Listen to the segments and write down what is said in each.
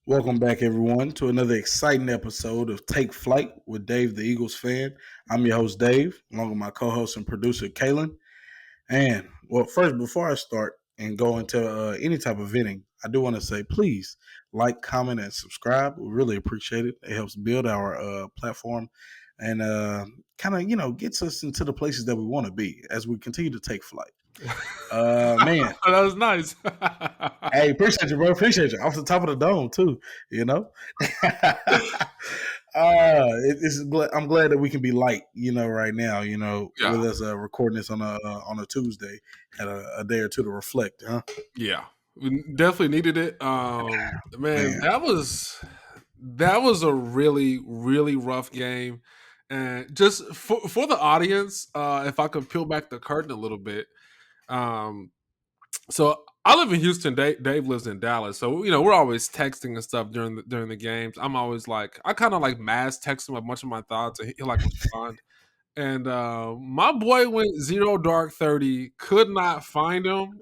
Welcome back, everyone, to another exciting episode of Take Flight with Dave, the Eagles fan. I'm your host, Dave, along with my co-host and producer, Kalen. And, well, first, before I start and go into any type of venting, I do want to say, please like, comment, and subscribe. We really appreciate it. It helps build our platform and kind of, gets us into the places that we want to be as we continue to take flight. Man, That was nice. hey, appreciate you, bro. Appreciate you. Off the top of the dome, too. You know. I'm glad that we can be light. Right now. Yeah. With us recording this on a Tuesday, had a day or two to reflect, huh? Yeah. We definitely needed it. Man, Man, that was a really, really rough game. And just for the audience, if I could peel back the curtain a little bit. Um, so I live in Houston. Dave lives in Dallas. So we're always texting and stuff during the games. I'm always like, I kind of like mass text him a bunch of my thoughts, and he'll like respond. And my boy went 0 dark 30, could not find him.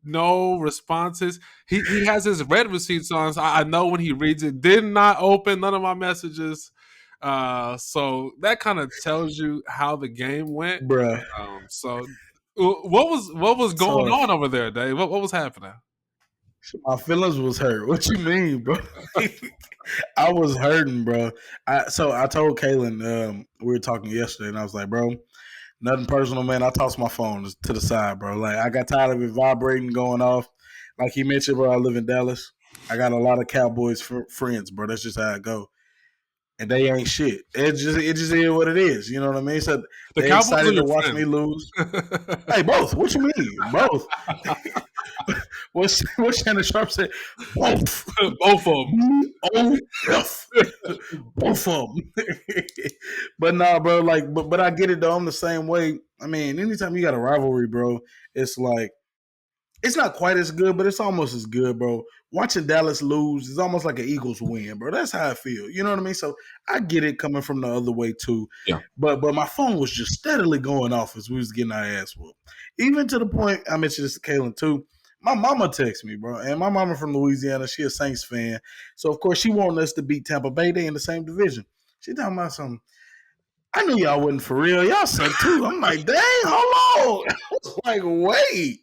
No responses. He has his red receipts on, so I know when he reads it. Did not open none of my messages. So that kind of tells you how the game went. bruh, So what was going tough. on over there, Dave? What was happening? My feelings was hurt. What you mean, bro? I was hurting, bro. So I told Kaylin, we were talking yesterday, and I was like, bro, nothing personal, man. I tossed my phone to the side, bro. Like, I got tired of it vibrating, going off. Like he mentioned, bro, I live in Dallas. I got a lot of Cowboys friends, bro. That's just how it go. And they ain't shit. It just is what it is. You know what I mean? So The they Cowboys are excited to your watch me friends. lose. Hey, both. What you mean? Both. what Shannon Sharp said? Both. Both of them. BOF. Both of them. But nah, bro. Like, but I get it though. I'm the same way. I mean, anytime you got a rivalry, bro, it's like it's not quite as good, but it's almost as good, bro. Watching Dallas lose is almost like an Eagles win, bro. That's how I feel. You know what I mean? So I get it coming from the other way too. Yeah. But my phone was just steadily going off as we was getting our ass whooped. Even to the point I mentioned this to Kaylin too. My mama texted me, bro, and my mama from Louisiana. She a Saints fan, so of course she wanted us to beat Tampa Bay. They in the same division. She talking about something. I knew y'all wasn't for real. Y'all suck too. I'm like, dang, hold on. I was like, wait.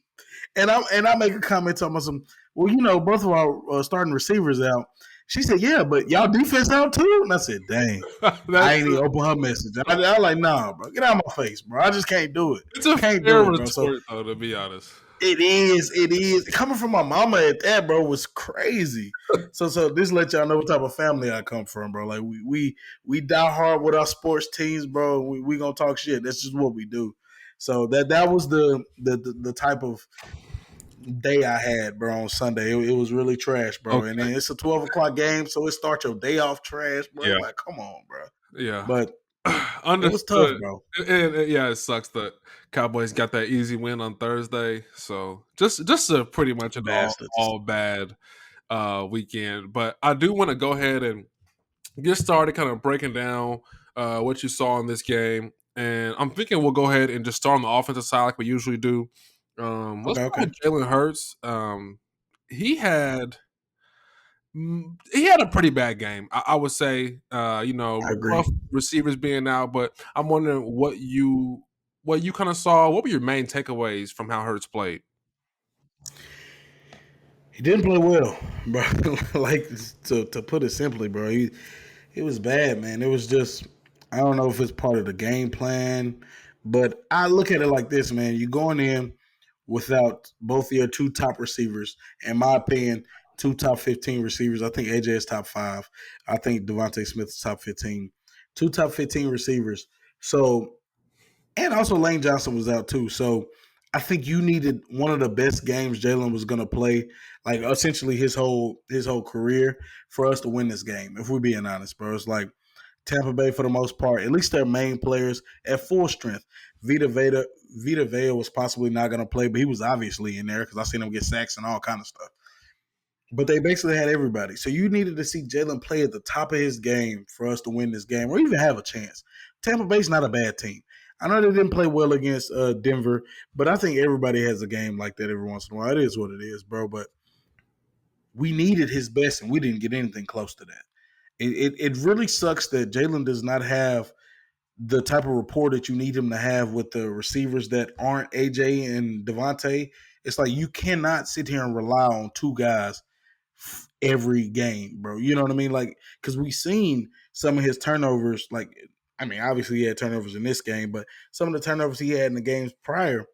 And I make a comment talking about some. Well, both of our starting receivers out. She said, "Yeah, but y'all defense out too." And I said, "Dang, I ain't even open her message." I was like, "Nah, bro, get out of my face, bro. I just can't do it. It's a Can't fair do it, bro." So retort, though, to be honest. it is coming from my mama at that, bro, was crazy. So this let y'all know what type of family I come from, bro. Like we die hard with our sports teams, bro. We gonna talk shit. That's just what we do. So that was the type of day I had, bro, on Sunday. It was really trash, bro. And Okay. then it's a 12 o'clock game, so it starts your day off trash, bro. Yeah. Like, come on, bro. Yeah. But it was tough, Understood. bro. Yeah, it sucks that Cowboys got that easy win on Thursday. So just a pretty much an Bastards. all bad weekend. But I do want to go ahead and get started kind of breaking down what you saw in this game. And I'm thinking we'll go ahead and just start on the offensive side like we usually do. Let's Okay, start okay. with Jalen Hurts. He had he had a pretty bad game. I would say, I agree. rough receivers being out, but I'm wondering what you kind of saw. What were your main takeaways from how Hurts played? He didn't play well, bro. Like to put it simply, bro. It was bad, man. It was just I don't know if it's part of the game plan, but I look at it like this, man. You going in without both your two top receivers, in my opinion, two top 15 receivers. I think AJ is top five. I think Devontae Smith is top 15. Two top 15 receivers. So and also Lane Johnson was out too. So I think you needed one of the best games Jalen was gonna play, like essentially his whole career, for us to win this game. If we're being honest, bro. It's like Tampa Bay for the most part, at least their main players at full strength. Vita Vea was possibly not gonna play, but he was obviously in there because I seen him get sacks and all kind of stuff. But they basically had everybody. So you needed to see Jalen play at the top of his game for us to win this game or even have a chance. Tampa Bay's not a bad team. I know they didn't play well against Denver, but I think everybody has a game like that every once in a while. It is what it is, bro. But we needed his best, and we didn't get anything close to that. It really sucks that Jalen does not have the type of rapport that you need him to have with the receivers that aren't AJ and Devontae. It's like you cannot sit here and rely on two guys every game, bro. You know what I mean? Like, because we've seen some of his turnovers. Like, I mean, obviously he had turnovers in this game, but some of the turnovers he had in the games prior,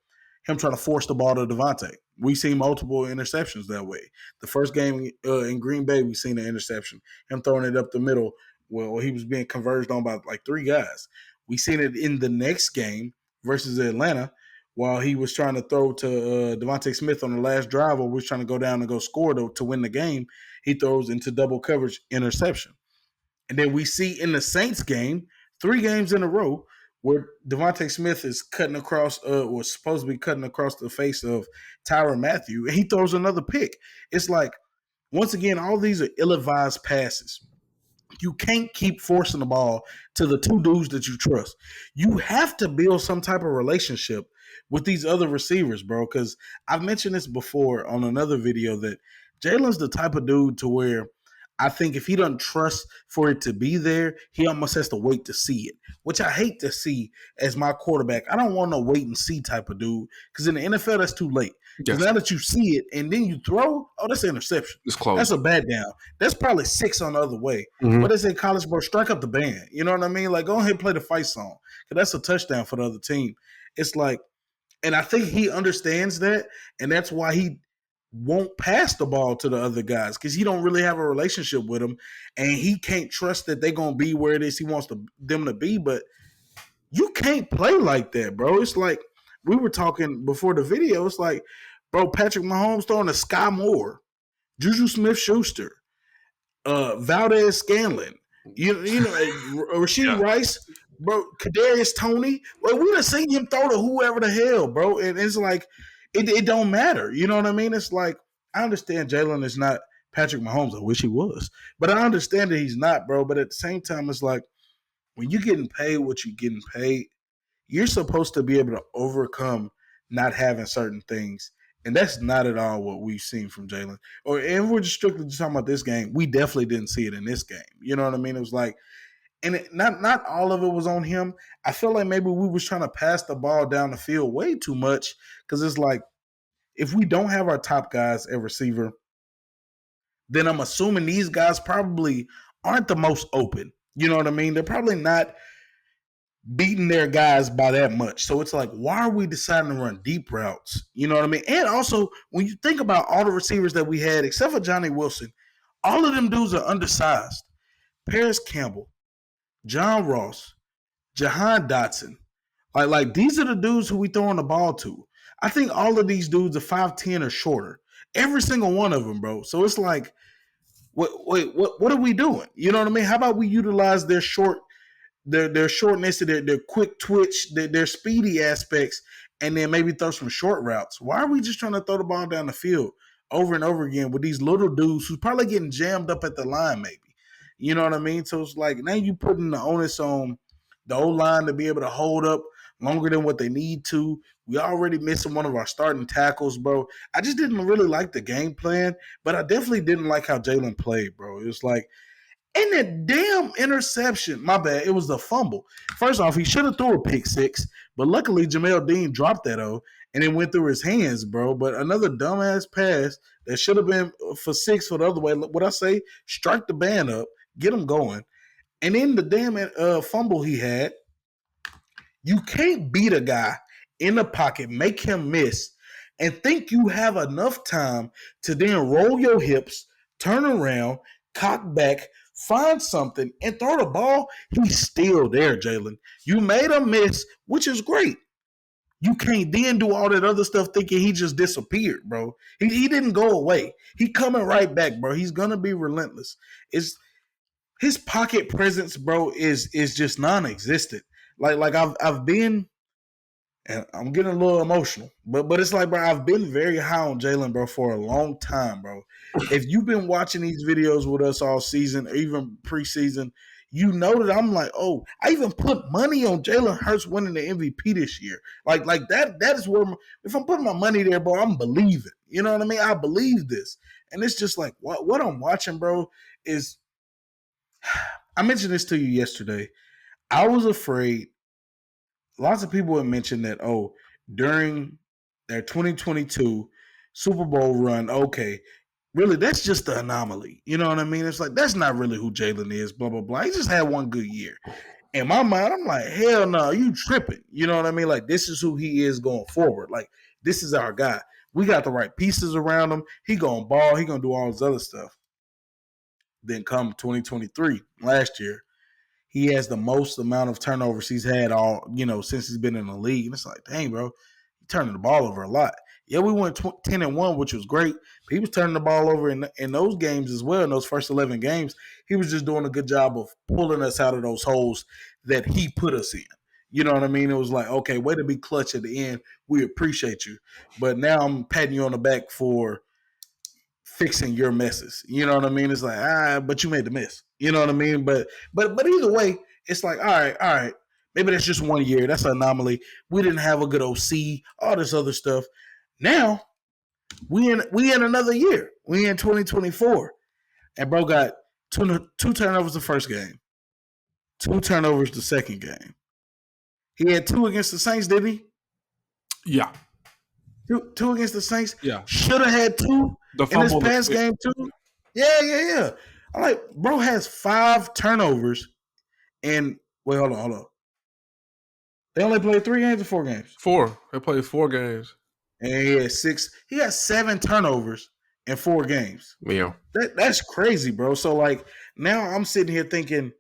him trying to force the ball to Devontae. We've seen multiple interceptions that way. The first game in Green Bay, we've seen an interception. Him throwing it up the middle. Well, he was being converged on by like three guys. We seen it in the next game versus Atlanta while he was trying to throw to Devontae Smith on the last drive, or was trying to go down and go score to win the game. He throws into double coverage interception. And then we see in the Saints game, 3 games in a row, where Devontae Smith is cutting across, was supposed to be cutting across the face of Tyrann Mathieu, and he throws another pick. It's like, once again, all these are ill-advised passes. You can't keep forcing the ball to the two dudes that you trust. You have to build some type of relationship with these other receivers, bro. Because I've mentioned this before on another video that Jalen's the type of dude to where I think if he doesn't trust for it to be there, he almost has to wait to see it, which I hate to see as my quarterback. I don't want no wait and see type of dude because in the NFL, that's too late. Because Yes, now that you see it and then you throw, oh, that's an interception. it's close. That's a bad down. That's probably 6 on the other way. Mhm. What is it, college, bro? Strike up the band. You know what I mean? Like, go ahead and play the fight song because that's a touchdown for the other team. It's like, and I think he understands that, and that's why he won't pass the ball to the other guys because he don't really have a relationship with them, and he can't trust that they're gonna be where it is he wants them to be. But you can't play like that, bro. It's like we were talking before the video. It's like, bro, Patrick Mahomes throwing to Sky Moore, Juju Smith-Schuster, Valdez Scanlon, you know, Rasheed Yeah. Rice, bro, Kadarius Toney. Well, we done seen him throw to whoever the hell, bro. And it's like it don't matter. You know what I mean? It's like I understand Jalen is not Patrick Mahomes. I wish he was, but I understand that he's not, bro. But at the same time, it's like when you're getting paid what you're getting paid, you're supposed to be able to overcome not having certain things. And that's not at all what we've seen from Jalen. And we're just strictly just talking about this game. We definitely didn't see it in this game. You know what I mean? It was like, and not all of it was on him. I feel like maybe we was trying to pass the ball down the field way too much because it's like if we don't have our top guys at receiver, then I'm assuming these guys probably aren't the most open. You know what I mean? They're probably not beating their guys by that much. So it's like, why are we deciding to run deep routes? You know what I mean? And also, when you think about all the receivers that we had, except for Johnny Wilson, all of them dudes are undersized. Paris Campbell, John Ross, Jahan Dotson. Like these are the dudes who we throwing the ball to. I think all of these dudes are 5'10" or shorter. Every single one of them, bro. So it's like, what are we doing? You know what I mean? How about we utilize their shortness, their quick twitch, their speedy aspects, and then maybe throw some short routes. Why are we just trying to throw the ball down the field over and over again with these little dudes who's probably getting jammed up at the line, maybe? You know what I mean? So it's like now you putting the onus on the O-line to be able to hold up longer than what they need to. We already missing one of our starting tackles, bro. I just didn't really like the game plan, but I definitely didn't like how Jalen played, bro. It was like, and that damn interception, my bad, it was the fumble. First off, he should have threw a pick six, but luckily Jamel Dean dropped that and it went through his hands, bro. But another dumbass pass that should have been for 6 for the other way. What I say, strike the band up, get him going. And then the damn fumble he had, you can't beat a guy in the pocket, make him miss, and think you have enough time to then roll your hips, turn around, cock back, find something, and throw the ball. He's still there, Jalen. You made a miss, which is great. You can't then do all that other stuff thinking he just disappeared, bro. He didn't go away. He coming right back, bro. He's gonna be relentless. It's his pocket presence, bro, is just non-existent. Like I've been, and I'm getting a little emotional, but it's like, bro, I've been very high on Jalen, bro, for a long time, bro. If you've been watching these videos with us all season, or even preseason, you know that I'm like, oh, I even put money on Jalen Hurts winning the MVP this year. Like that is where if I'm putting my money there, bro, I'm believing. You know what I mean? I believe this. And it's just like what I'm watching, bro, is I mentioned this to you yesterday. I was afraid. Lots of people have mentioned that, oh, during their 2022 Super Bowl run, okay, really, that's just the anomaly. You know what I mean? It's like, that's not really who Jalen is, blah, blah, blah. He just had one good year. In my mind, I'm like, hell no, you tripping. You know what I mean? Like, this is who he is going forward. Like, this is our guy. We got the right pieces around him. He going to ball. He going to do all this other stuff. Then come 2023, last year, he has the most amount of turnovers he's had since he's been in the league. And it's like, dang, bro, he's turning the ball over a lot. Yeah, we went 10-1, which was great. But he was turning the ball over in those games as well. In those first 11 games, he was just doing a good job of pulling us out of those holes that he put us in. You know what I mean? It was like, okay, way to be clutch at the end. We appreciate you. But now I'm patting you on the back for fixing your messes. You know what I mean? It's like, but you made the mess. You know what I mean? But either way, it's like, all right. Maybe that's just 1 year. That's an anomaly. We didn't have a good OC, all this other stuff. Now we in another year. We in 2024. And bro got two turnovers the first game, two turnovers the second game. He had two against the Saints, did he? Yeah. Two against the Saints. Yeah. Should have had two The in this fumble. past game too. Yeah. I'm like, bro has 5 turnovers, and wait, hold on. They only played 3 games or 4 games, 4. They played 4 games. and he had 6. He got 7 turnovers in 4 games. Yeah. That's crazy, bro. So like now I'm sitting here thinking,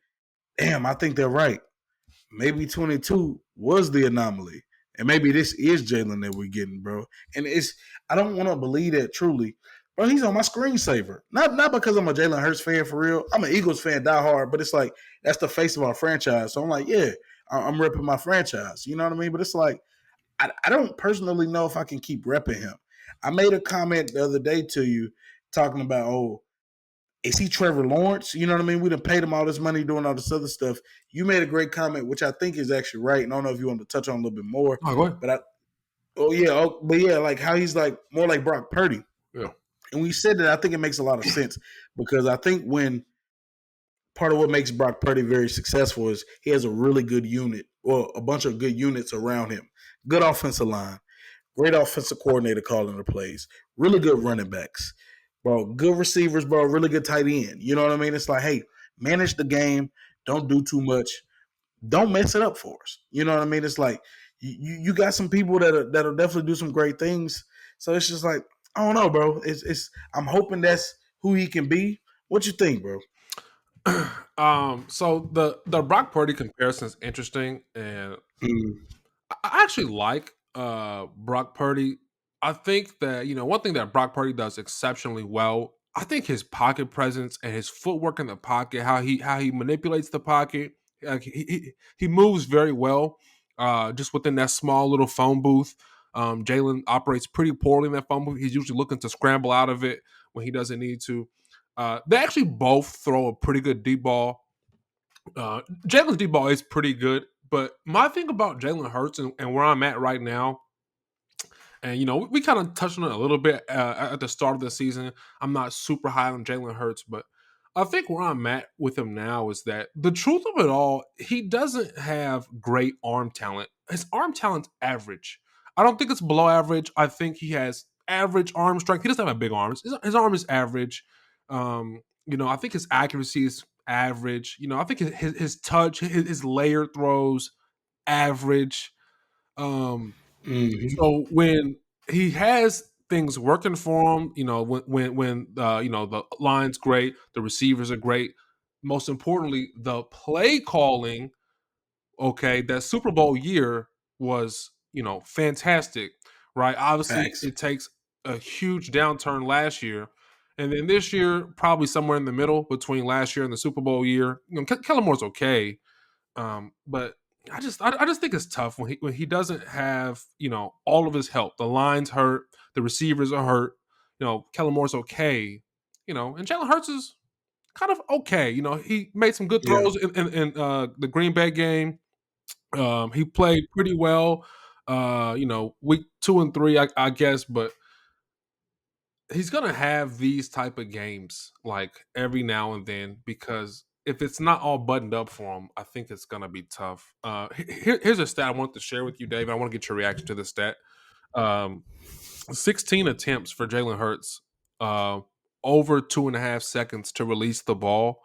damn, I think they're right. Maybe 22 was the anomaly. And maybe this is Jalen that we're getting, bro. And I don't want to believe that truly. Bro, he's on my screensaver. Not because I'm a Jalen Hurts fan for real. I'm an Eagles fan, die hard, but it's like that's the face of our franchise. So I'm like, yeah, I'm repping my franchise. You know what I mean? But it's like, I don't personally know if I can keep repping him. I made a comment the other day to you talking about, oh, is he Trevor Lawrence? You know what I mean? We done paid him all this money doing all this other stuff. You made a great comment, which I think is actually right. And I don't know if you want to touch on a little bit more, Oh, go ahead. but like how he's like more like Brock Purdy. Yeah. And when you said that, I think it makes a lot of sense because I think when part of what makes Brock Purdy very successful is he has a really good unit or a bunch of good units around him. Good offensive line, great offensive coordinator calling the plays, really good running backs, bro, good receivers, bro, really good tight end. You know what I mean? It's like, hey, manage the game, don't do too much, don't mess it up for us. You know what I mean? It's like you got some people that'll definitely do some great things. So it's just like, I don't know, bro. It's I'm hoping that's who he can be. What you think, bro? So the Brock Purdy comparison is interesting, and Mm, I actually like Brock Purdy. I think that one thing that Brock Purdy does exceptionally well. I think his pocket presence and his footwork in the pocket, how he manipulates the pocket, he moves very well. Just within that small little phone booth, Jalen operates pretty poorly in that phone booth. He's usually looking to scramble out of it when he doesn't need to. They actually both throw a pretty good deep ball. Jalen's deep ball is pretty good, but my thing about Jalen Hurts and where I'm at right now, and we kind of touched on it a little bit at the start of the season. I'm not super high on Jalen Hurts, but I think where I'm at with him now is that the truth of it all, he doesn't have great arm talent. His arm talent's average. I don't think it's below average. I think he has average arm strength. He doesn't have big arms. His arm is average. I think his accuracy is average. I think his touch, his layer throws, average. Um, hmm so when he has things working for him, when the line's great, the receivers are great. Most importantly, the play calling. Okay, that Super Bowl year was fantastic, right? Obviously, Facts. it takes a huge downturn last year, and then this year probably somewhere in the middle between last year and the Super Bowl year. Kellen Moore's okay, but I just think it's tough when he doesn't have all of his help. The line's hurt, the receivers are hurt. Kellen Moore's okay, and Jalen Hurts is kind of okay. He made some good Yeah. throws in the Green Bay game. He played pretty well. Week 2 and 3, I guess, but he's gonna have these type of games like every now and then because if it's not all buttoned up for him, I think it's gonna be tough. Here's a stat I want to share with you, Dave. I want to get your reaction to this stat. Um, 16 attempts for Jalen Hurts, uh, over 2.5 seconds to release the ball,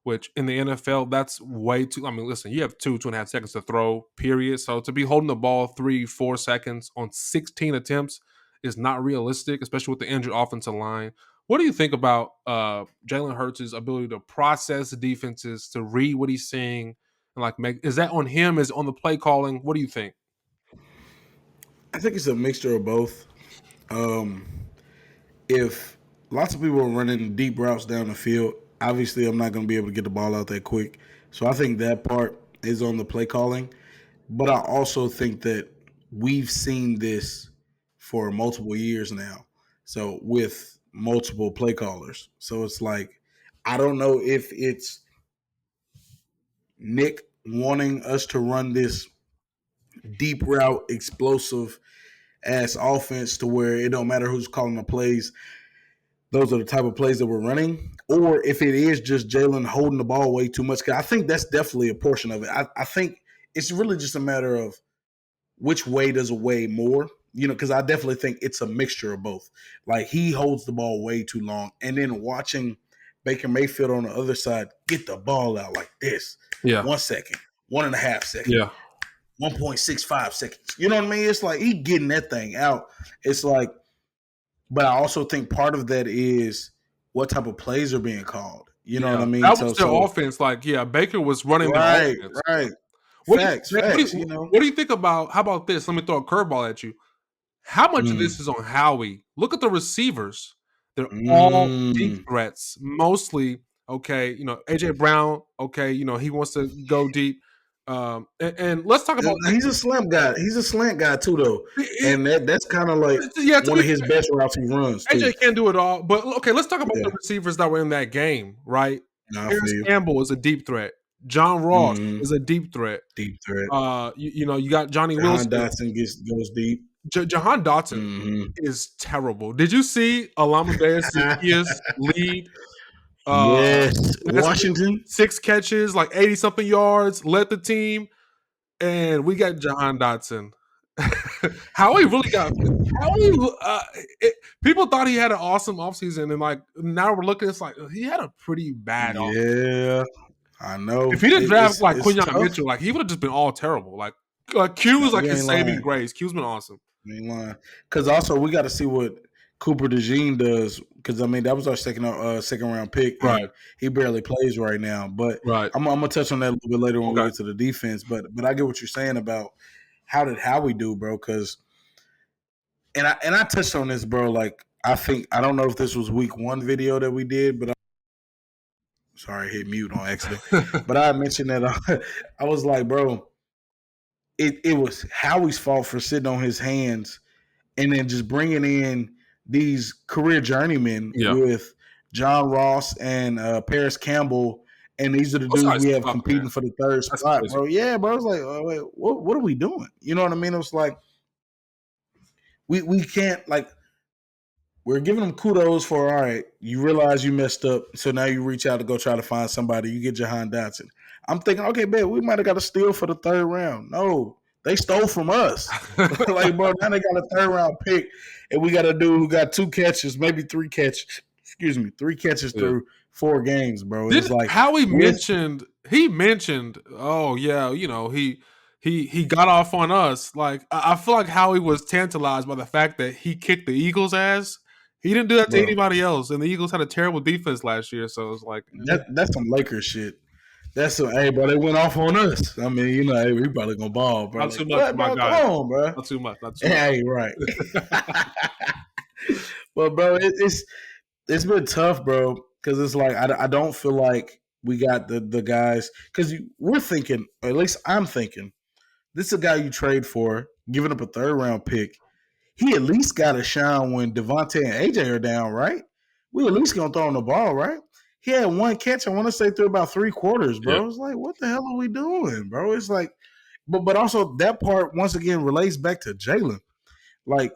which in the NFL, that's way too. I mean, listen, you have 2.5 seconds to throw, period. So to be holding the ball 3, 4 seconds on 16 attempts is not realistic, especially with the injured offensive line. What do you think about Jalen Hurts' ability to process defenses, to read what he's seeing, and like make is that on him? Is it on the play calling? What do you think? I think it's a mixture of both. Um, if lots of people are running deep routes down the field, obviously I'm not going to be able to get the ball out that quick. So I think that part is on the play calling. But I also think that we've seen this for multiple years now. So with multiple play callers. So it's like, I don't know if it's Nick wanting us to run this deep route, explosive ass offense to where it don't matter who's calling the plays. Those are the type of plays that we're running, or if it is just Jalen holding the ball way too much. Cause I think that's definitely a portion of it. I think it's really just a matter of which way does it weigh more. Because I definitely think it's a mixture of both. Like he holds the ball way too long, and then watching Baker Mayfield on the other side get the ball out like this, Yeah, 1 second, 1.5 seconds, yeah, 1.65 seconds. You know what I mean? It's like he getting that thing out. It's like, but I also think part of that is what type of plays are being called. You know what yeah. I mean? That So was their so offense. Like, yeah, Baker was running their right, offense. right. What do Facts, you what do facts, you what do you think about how about this? Let me throw a curveball at you. How much of this Mm, is on Howie? Look at the receivers. They're all deep mm. threats. Mostly, okay, AJ Brown, okay, he wants to go deep. And let's talk about He's a slant guy. He's a slant guy too, though, this. and that's kind of like Yeah, to one be of his best routes he runs AJ too. can't do it all, but okay, let's talk about Yeah, the receivers that were in that game, right? nah, I Paris feel you. Campbell is a deep threat. John Ross Mm-hmm. is a deep threat. Deep threat. You got Johnny Jahan Wilson. Dotson goes deep. Jahan Dotson Mm-hmm. is terrible. Did you see Alamadeus Zaccheaus lead Yes, last week? Washington. 6 catches, like 80 something yards, led the team, and we got Jahan Dotson. How he really got how he it, people thought he had an awesome offseason, and like now we're looking, it's like he had a pretty bad offseason. Yeah, I If know. he didn't draft like It's Quinyon tough. Mitchell, like he would have just been all terrible. Like Q No, was like you his ain't saving lying. grace. Q's been awesome. You ain't lying. Because also we got to see what Cooper DeJean does. Because I mean that was our second round pick, Right, and he barely plays right now. But right. I'm gonna touch on that a little bit later when we Okay. get to the defense. But I get what you're saying about how did Howie do, bro? Because and I touched on this, bro. Like I don't know if this was week one video that we did, but sorry, I hit mute on accident. But I mentioned that I was like, bro, it was Howie's fault for sitting on his hands and then just bringing in these career journeymen Yeah. with John Ross and Paris Campbell, and these are the Those dudes guys we have suck, man. competing for the third That's spot, crazy. bro. Yeah, bro. I was like, oh, wait, what are we doing? You know what I mean? It was like we can't like we're giving them kudos for all right. You realize you messed up, so now you reach out to go try to find somebody. You get Jahan Dotson. I'm thinking, okay, man, we might have got a steal for the third round. No, they stole from us. Like, bro, now they got a third round pick, and we got a dude who got 2 catches, maybe 3 catches. Excuse me, 3 catches Yeah. through 4 games, bro. And Did it's like Howie with mentioned, oh yeah, he got off on us. Like I feel like Howie was tantalized by the fact that he kicked the Eagles' ass. He didn't do that to bro, anybody else, and the Eagles had a terrible defense last year. So it's like, that's some Lakers shit. That's some hey, bro. They went off on us. I mean, hey, we probably gonna ball, bro. not Like too much for what, my bro? Come guys. on, bro. Not too much. Not too much. Hey, right. But bro, it's been tough, bro, because it's like I don't feel like we got the guys because we're thinking, or at least I'm thinking, this is a guy you trade for, giving up a third round pick. He at least got to shine when Devontae and AJ are down, right? We at least gonna throw him the ball, right? He had 1 catch. I want to say through about 3 quarters, Yeah. bro. It's like, what the hell are we doing, bro? It's like, but also that part once again relates back to Jalen. Like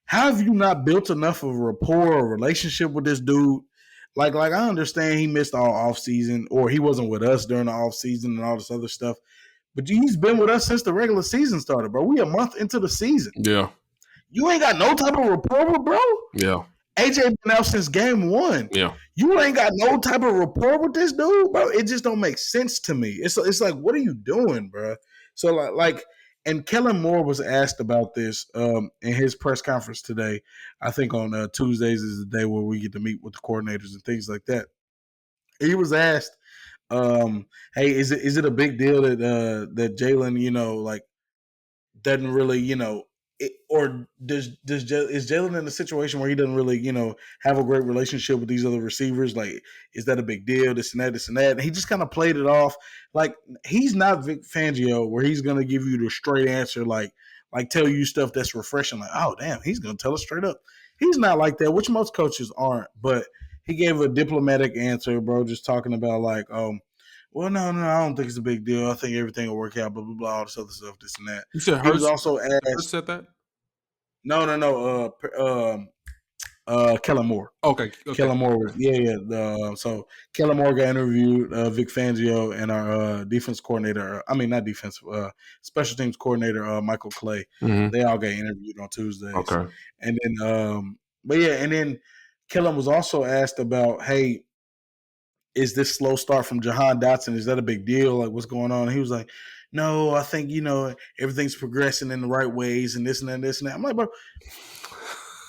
How have you not built enough of a rapport or relationship with this dude? Like I understand he missed all off season or he wasn't with us during the off season and all this other stuff. But he's been with us since the regular season started, bro. We a month into the season. Yeah. You ain't got no type of rapport with bro. Yeah. AJ been out since game one. Yeah. You ain't got no type of rapport with this dude, bro. It just don't make sense to me. It's like, what are you doing, bro? So and Kellen Moore was asked about this in his press conference today. I think on Tuesdays is the day where we get to meet with the coordinators and things like that. He was asked, "Hey, is it a big deal that Jalen, like doesn't really, or is Jalen in a situation where he doesn't really, have a great relationship with these other receivers? Like, is that a big deal? This and that, this and that." And he just kind of played it off like he's not Vic Fangio, where he's gonna give you the straight answer, like tell you stuff that's refreshing. Like, oh damn, he's gonna tell us straight up. He's not like that, which most coaches aren't. But he gave a diplomatic answer, bro, just talking about like, well, no, I don't think it's a big deal. I think everything will work out, blah, blah, blah, all this other stuff, this and that. You said He was Hurts also asked, said that? no, Kellen Moore. Okay. Kellen Moore was, so Kellen Moore got interviewed, Vic Fangio and our defense coordinator, not defense, special teams coordinator, Michael Clay. Mm-hmm. They all got interviewed on Tuesdays. Okay. And then, and then Kellen was also asked about, hey, is this slow start from Jahan Dotson? Is that a big deal? Like, what's going on? And he was like, no, I think, everything's progressing in the right ways and this and that, and this and that. I'm like, bro,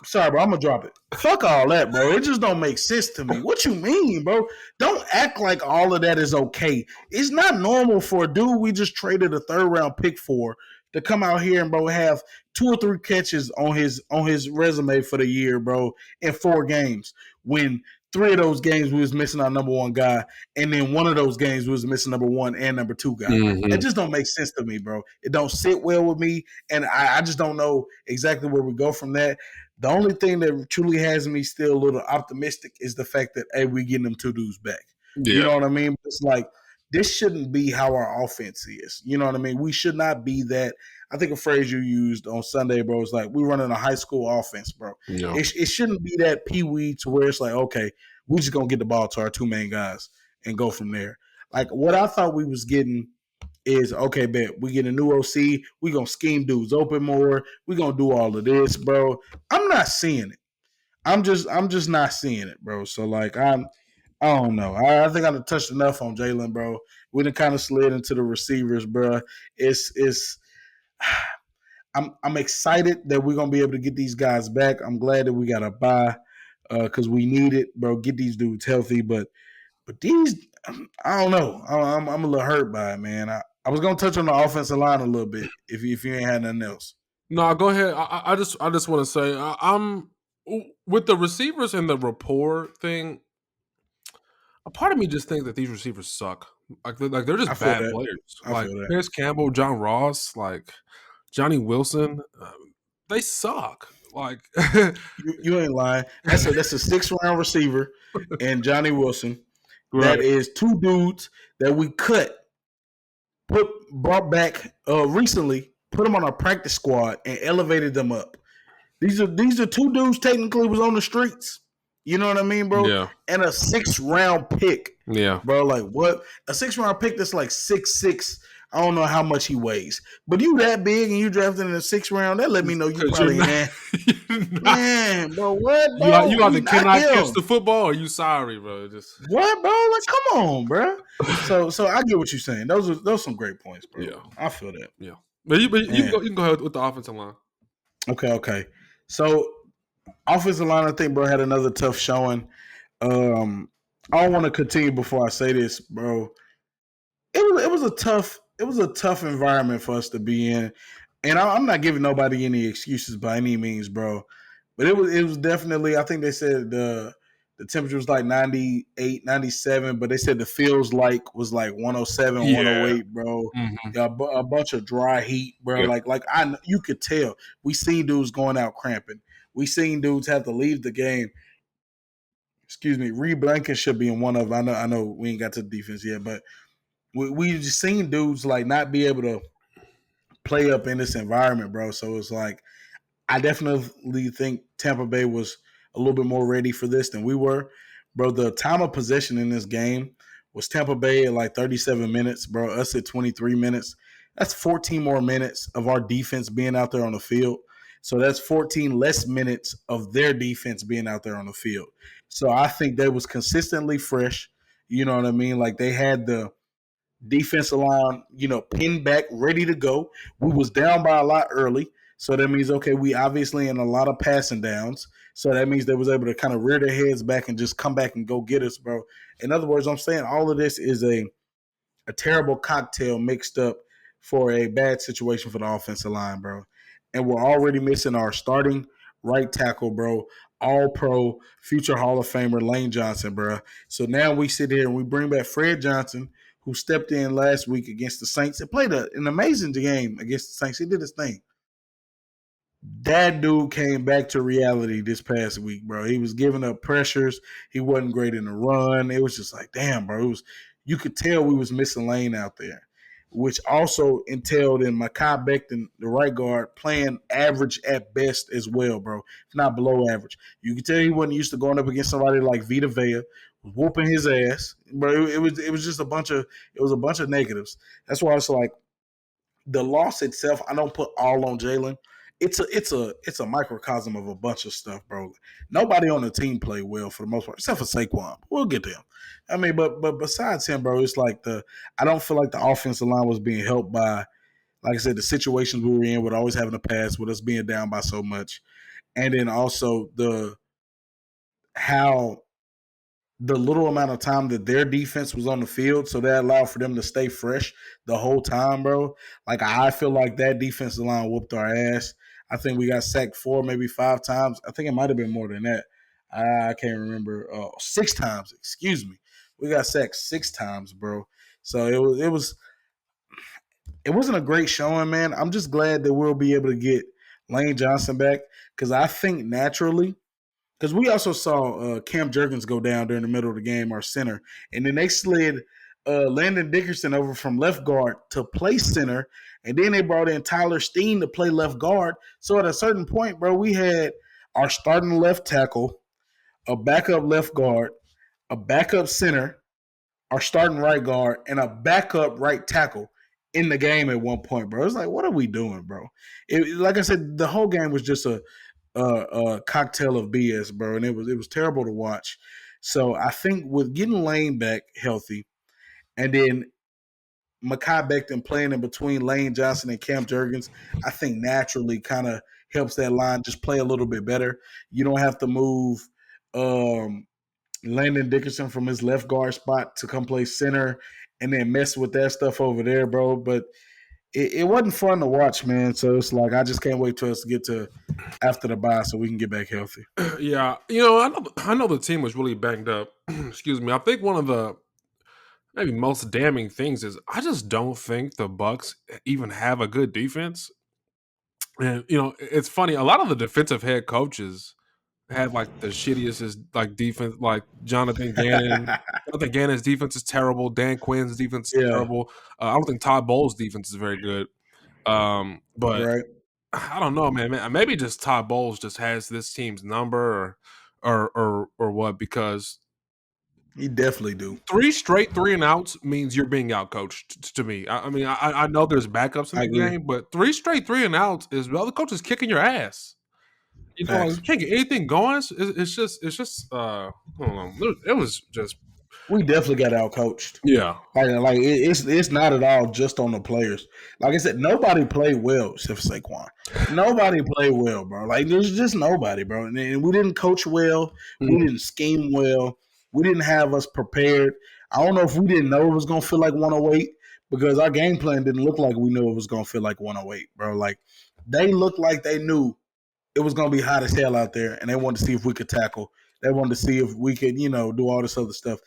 sorry, bro, I'm going to drop it. Fuck all that, bro. It just don't make sense to me. What you mean, bro? Don't act like all of that is okay. It's not normal for a dude we just traded a third-round pick for to come out here and, bro, have 2 or 3 catches on his resume for the year, bro, in 4 games when 3 of those games we was missing our number 1 guy, and then 1 of those games we was missing number 1 and number 2 guy. Mm-hmm. It just don't make sense to me, bro. It don't sit well with me, and I just don't know exactly where we go from that. The only thing that truly has me still a little optimistic is the fact that, hey, we getting them 2 dudes back. Yeah. You know what I mean? It's like, this shouldn't be how our offense is. You know what I mean? We should not be that. I think a phrase you used on Sunday, bro, is like, we're running a high school offense, bro. Yeah. It shouldn't be that peewee to where it's like, okay, we're just going to get the ball to our 2 main guys and go from there. Like, what I thought we was getting is, okay, bet, we get a new OC, we going to scheme dudes open more, we going to do all of this, bro. I'm not seeing it. I'm just not seeing it, bro. So, like, I don't know. I think I done touched enough on Jalen, bro. We done kind of slid into the receivers, bro. I'm excited that we're gonna be able to get these guys back. I'm glad that we got a bye because we need it, bro. Get these dudes healthy, but these, I don't know. I'm a little hurt by it, man. I was gonna touch on the offensive line a little bit if you ain't had nothing else. No, go ahead. I just want to say I'm with the receivers and the rapport thing. A part of me just thinks that these receivers suck. Like they're just bad players. Like Paris Campbell, John Ross, like Johnny Wilson, they suck. Like you ain't lying. That's a 6th-round receiver and Johnny Wilson. Right. That is 2 dudes that we brought back recently, put them on our practice squad and elevated them up. These are 2 dudes technically was on the streets. You know what I mean, bro? Yeah. And a 6th-round pick. Yeah. Bro, like what? A 6th-round pick that's like 6'6". I don't know how much he weighs. But you that big and you drafted in the 6th round, that let me know you probably man, bro, what, bro? You either cannot catch the football or you sorry, bro. Just what, bro? Like, come on, bro. So I get what you're saying. Those are some great points, bro. Yeah. I feel that. Yeah. But you can go ahead with the offensive line. Okay. So offensive line, I think, bro, had another tough showing. I don't want to continue before I say this, bro. It was a tough environment for us to be in, and I'm not giving nobody any excuses by any means, bro. But it was definitely. I think they said the temperature was like 98, 97, but they said the feels like was like 107, 108, bro. Mm-hmm. Yeah, a bunch of dry heat, bro. Yeah. Like you could tell. We seen dudes going out cramping. We seen dudes have to leave the game. Excuse me, Reed Blankenship being one of them. I know we ain't got to the defense yet, but we just seen dudes like not be able to play up in this environment, bro. So it's like I definitely think Tampa Bay was a little bit more ready for this than we were. Bro, the time of possession in this game was Tampa Bay at like 37 minutes, bro. Us at 23 minutes. That's 14 more minutes of our defense being out there on the field. So that's 14 less minutes of their defense being out there on the field. So I think they was consistently fresh. You know what I mean? Like they had the defensive line, pinned back, ready to go. We was down by a lot early. So that means, okay, we obviously in a lot of passing downs. So that means they was able to kind of rear their heads back and just come back and go get us, bro. In other words, I'm saying all of this is a terrible cocktail mixed up for a bad situation for the offensive line, bro. And we're already missing our starting right tackle, bro. All pro, future Hall of Famer Lane Johnson, bro. So now we sit here and we bring back Fred Johnson, who stepped in last week against the Saints and played an amazing game against the Saints. He did his thing. That dude came back to reality this past week, bro. He was giving up pressures. He wasn't great in the run. It was just like, damn, bro. You could tell we was missing Lane out there, which also entailed in Mekhi Becton, the right guard, playing average at best as well, bro. If not below average. You could tell he wasn't used to going up against somebody like Vita Vea, whooping his ass, bro. It was just a bunch of negatives. That's why it's like the loss itself, I don't put all on Jalen. It's a microcosm of a bunch of stuff, bro. Nobody on the team played well for the most part, except for Saquon. We'll get to him. I mean, but besides him, bro, it's like I don't feel like the offensive line was being helped by, like I said, the situations we were in with always having to pass, with us being down by so much, and then also the how the little amount of time that their defense was on the field, so that allowed for them to stay fresh the whole time, bro. Like I feel like that defensive line whooped our ass. I think we got sacked 4, maybe 5 times. I think it might have been more than that. I can't remember. 6 times, excuse me. We got sacked 6 times, bro. So it wasn't a great showing, man. I'm just glad that we'll be able to get Lane Johnson back because I think naturally because we also saw Cam Jurgens go down during the middle of the game, our center, and then they slid Landon Dickerson over from left guard to play center, and then they brought in Tyler Steen to play left guard. So at a certain point, bro, we had our starting left tackle, a backup left guard, a backup center, our starting right guard, and a backup right tackle in the game at one point, bro. It's like, what are we doing, bro? Like I said, the whole game was just a cocktail of BS, bro, and it was terrible to watch. So I think with getting Lane back healthy, and then Mekhi Becton playing in between Lane Johnson and Cam Jurgens, I think naturally kind of helps that line just play a little bit better. You don't have to move Landon Dickerson from his left guard spot to come play center and then mess with that stuff over there, bro. But it wasn't fun to watch, man. So it's like I just can't wait till us to get to after the bye so we can get back healthy. Yeah, I know the team was really banged up. Excuse me. I think one of the maybe most damning things is I just don't think the Bucks even have a good defense. And it's funny. A lot of the defensive head coaches have like the shittiest like defense, like Jonathan Gannon. Jonathan Gannon's defense is terrible. Dan Quinn's defense is Yeah, terrible. I don't think Todd Bowles' defense is very good. But right. I don't know, man. Maybe just Todd Bowles just has this team's number, or what? Because He definitely do. 3 straight 3-and-outs means you're being outcoached to me. I mean, I know there's backups in I the agree. game, but 3 straight 3-and-outs is well, the coach is kicking your ass. Like Facts. you can't get anything going. It's just I don't know. It was just We definitely got out coached. yeah. It's not at all just on the players. Like I said, nobody played well except for Saquon. Nobody played well, bro. Like there's just nobody, bro. And we didn't coach well. We Mhm. didn't scheme well. We didn't have us prepared. I don't know if we didn't know it was gonna feel like 108 because our game plan didn't look like we knew it was gonna feel like 108, bro. Like they looked like they knew it was going to be hot as hell out there, and they wanted to see if we could tackle. They wanted to see if we could, do all this other stuff.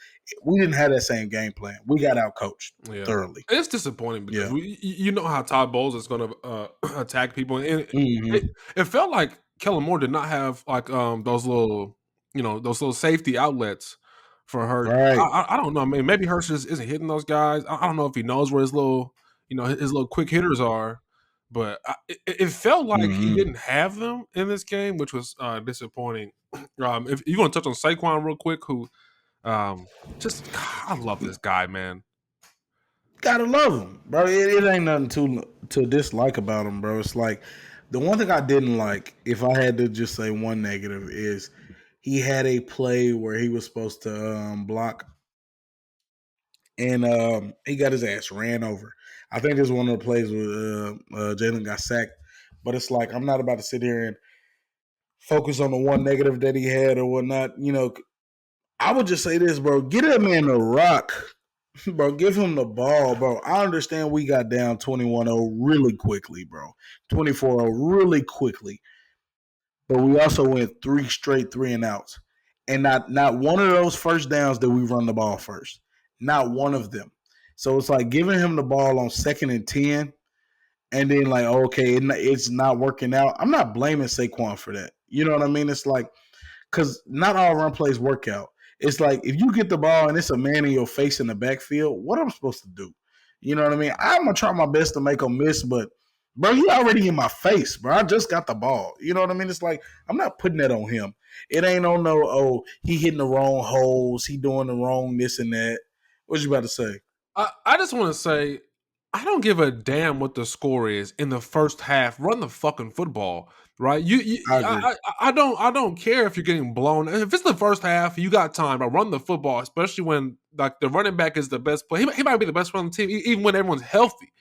We didn't have that same game plan. We got out coached Yeah. thoroughly. It's disappointing because Yeah. you know how Todd Bowles is going to attack people, and it, Hmm. it felt like Kellen Moore did not have like those little safety outlets for Hurts. Right. I don't know. I mean, maybe Hurts just isn't hitting those guys. I don't know if he knows where his little his little quick hitters are, It felt like he Mm-hmm. didn't have them in this game, which was disappointing. If you want to touch on Saquon real quick, who um, just I love this guy, man. Gotta love him, bro. It ain't nothing to dislike about him, bro. It's like the one thing I didn't like, if I had to just say one negative, is he had a play where he was supposed to block, and he got his ass ran over. I think this is one of the plays where Jalen got sacked. But it's like I'm not about to sit here and focus on the one negative that he had or whatnot. I would just say this, bro. Get that man the rock. Bro, give him the ball, bro. I understand we got down 21-0 really quickly, bro. 24-0 really quickly. But we also went three straight 3-and-outs. And not one of those first downs did we run the ball first. Not one of them. So it's like giving him the ball on 2nd and 10 and then like, okay, it's not working out. I'm not blaming Saquon for that. You know what I mean? It's like, because not all run plays work out. It's like if you get the ball and it's a man in your face in the backfield, what am I supposed to do? You know what I mean? I'm gonna try my best to make a miss, but bro, he already in my face, bro. I just got the ball. You know what I mean? It's like I'm not putting that on him. It ain't on no, oh, he hitting the wrong holes, he doing the wrong this and that. What you about to say? I just want to say, I don't give a damn what the score is in the first half. Run the fucking football, right? I agree. I don't care if you're getting blown. If it's the first half, you got time. But run the football, especially when like the running back is the best player. He might be the best player on the team, even when everyone's healthy,